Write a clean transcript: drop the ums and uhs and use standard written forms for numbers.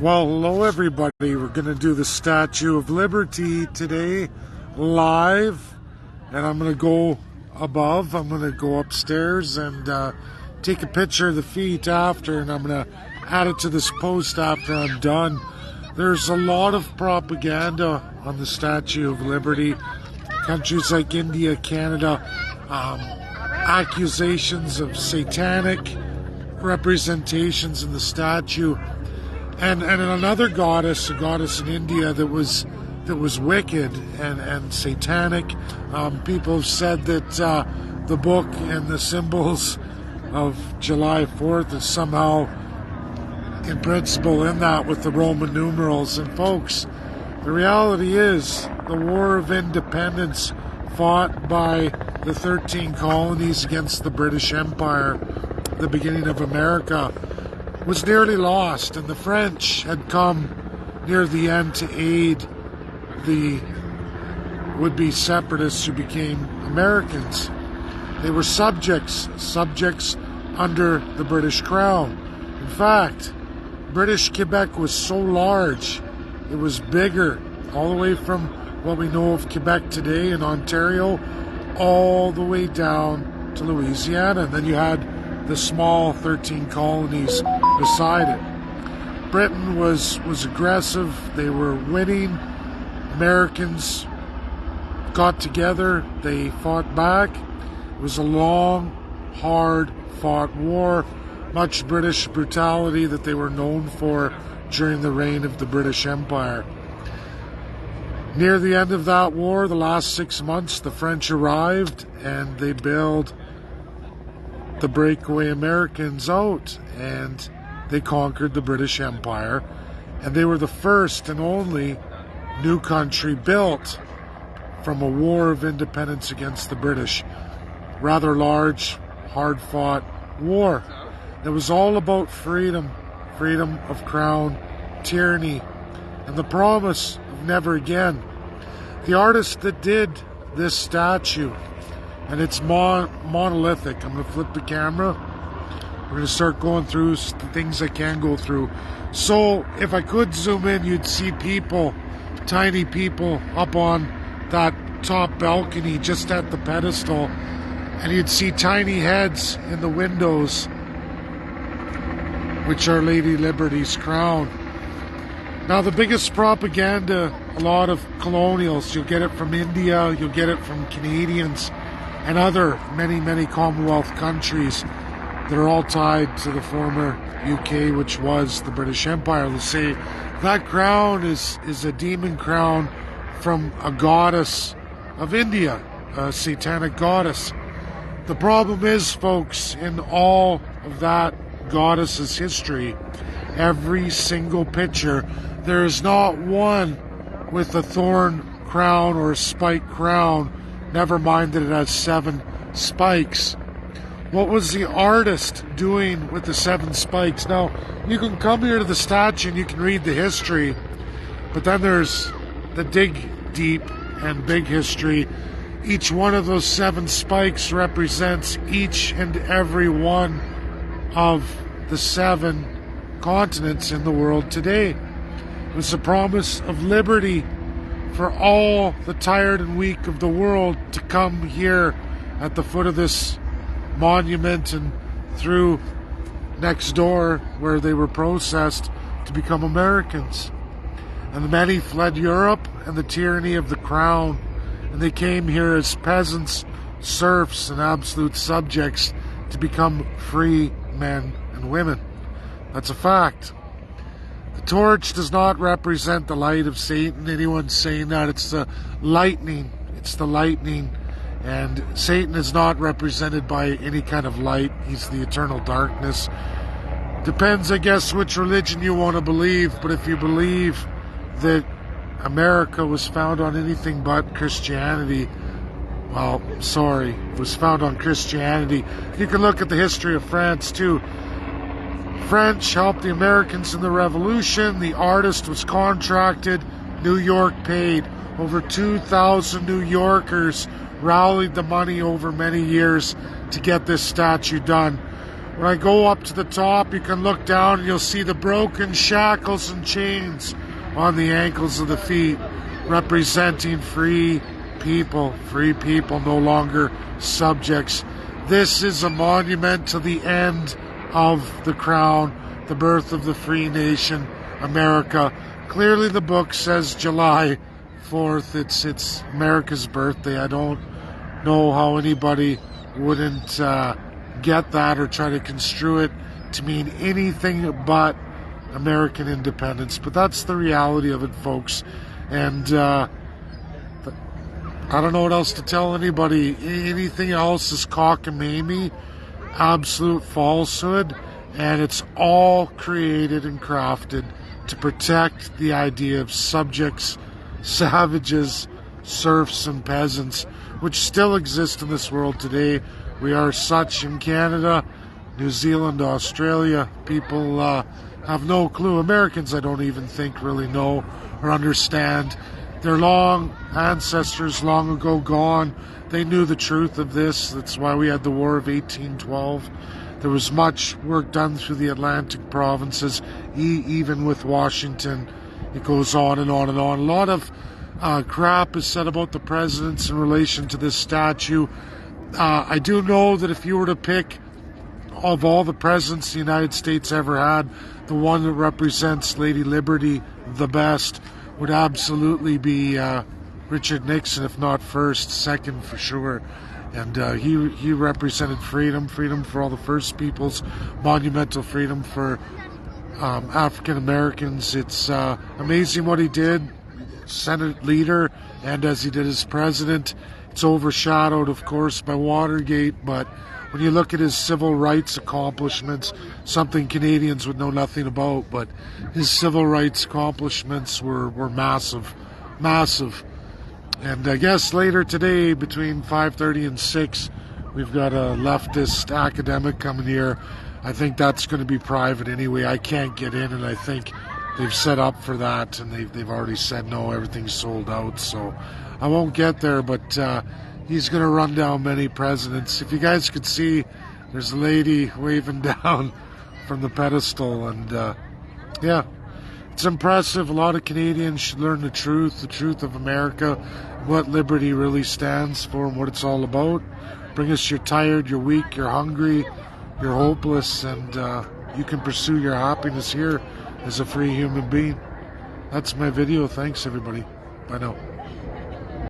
Well, hello everybody. We're going to do the Statue of Liberty today live, and I'm going to go above. I'm going to go upstairs and take a picture of the feet after, and I'm going to add it to this post after I'm done. There's a lot of propaganda on the Statue of Liberty. Countries like India, Canada, accusations of satanic representations in the statue. And another goddess, a goddess in India that was wicked and satanic. People have said that the book and the symbols of July 4th is somehow in principle in that with the Roman numerals. And folks, the reality is the War of Independence fought by the 13 colonies against the British Empire, the beginning of America, was nearly lost, and the French had come near the end to aid the would-be separatists who became Americans. They were subjects under the British Crown. In fact, British Quebec was so large, it was bigger, all the way from what we know of Quebec today in Ontario, all the way down to Louisiana. And then you had the small 13 colonies beside it. Britain was aggressive. They were winning. Americans got together. They fought back. It was a long, hard-fought war. Much British brutality that they were known for during the reign of the British Empire. Near the end of that war, the last 6 months, the French arrived and they bailed the breakaway Americans out, and they conquered the British Empire, and they were the first and only new country built from a war of independence against the British. Rather large, hard-fought war. It was all about freedom of crown, tyranny, and the promise of never again. The artist that did this statue, and it's monolithic. I'm going to flip the camera. We're going to start going through the things I can go through. So if I could zoom in, you'd see people, tiny people, up on that top balcony just at the pedestal. And you'd see tiny heads in the windows, which are Lady Liberty's crown. Now, the biggest propaganda, a lot of colonials, you'll get it from India, you'll get it from Canadians, and other many Commonwealth countries that are all tied to the former UK, which was the British Empire. They say that crown is a demon crown from a goddess of India, a satanic goddess. The problem is, folks, in all of that goddess's history, every single picture, there is not one with a thorn crown or a spike crown. Never mind that it has 7 spikes. What was the artist doing with the 7 spikes? Now, you can come here to the statue and you can read the history, but then there's the dig deep and big history. Each one of those 7 spikes represents each and every one of the 7 continents in the world today. It was the promise of liberty for all the tired and weak of the world to come here at the foot of this monument and through next door where they were processed to become Americans. And the many fled Europe and the tyranny of the crown, and they came here as peasants, serfs, and absolute subjects to become free men and women. That's a fact. The torch does not represent the light of Satan. Anyone's saying that, it's the lightning. It's the lightning. And Satan is not represented by any kind of light. He's the eternal darkness. Depends, I guess, which religion you want to believe. But if you believe that America was found on anything but Christianity, well, sorry, it was found on Christianity. You can look at the history of France, too. French helped the Americans in the Revolution. The artist was contracted. New York paid. Over 2,000 New Yorkers rallied the money over many years to get this statue done. When I go up to the top, you can look down and you'll see the broken shackles and chains on the ankles of the feet, representing free people, no longer subjects. This is a monument to the end of the crown, the birth of the free nation, America. Clearly the book says July 4th. It's America's birthday. I don't know how anybody wouldn't get that or try to construe it to mean anything but American independence. But that's the reality of it, folks. And I don't know what else to tell anybody. Anything else is cockamamie, absolute falsehood, and it's all created and crafted to protect the idea of subjects, savages, serfs, and peasants, which still exist in this world today. We are such in Canada, New Zealand, Australia. People have no clue. Americans, I don't even think, really know or understand. Their long ancestors, long ago gone, they knew the truth of this. That's why we had the War of 1812. There was much work done through the Atlantic provinces, even with Washington. It goes on and on and on. A lot of crap is said about the presidents in relation to this statue. I do know that if you were to pick, of all the presidents the United States ever had, the one that represents Lady Liberty the best would absolutely be Richard Nixon, if not first, second for sure. And he represented freedom for all the First Peoples, monumental freedom for African Americans. It's amazing what he did, Senate leader, and as he did as president. It's overshadowed, of course, by Watergate, but when you look at his civil rights accomplishments, something Canadians would know nothing about, but his civil rights accomplishments were massive. And I guess later today, between 5:30 and 6, we've got a leftist academic coming here. I think that's going to be private anyway. I can't get in, and I think they've set up for that, and they've already said no, everything's sold out. So I won't get there, but he's going to run down many presidents. If you guys could see, there's a lady waving down from the pedestal, and yeah, it's impressive. A lot of Canadians should learn the truth of America, what liberty really stands for, and what it's all about. Bring us you're tired, you're weak, you're hungry, you're hopeless, and you can pursue your happiness here as a free human being. That's my video. Thanks, everybody. Bye now.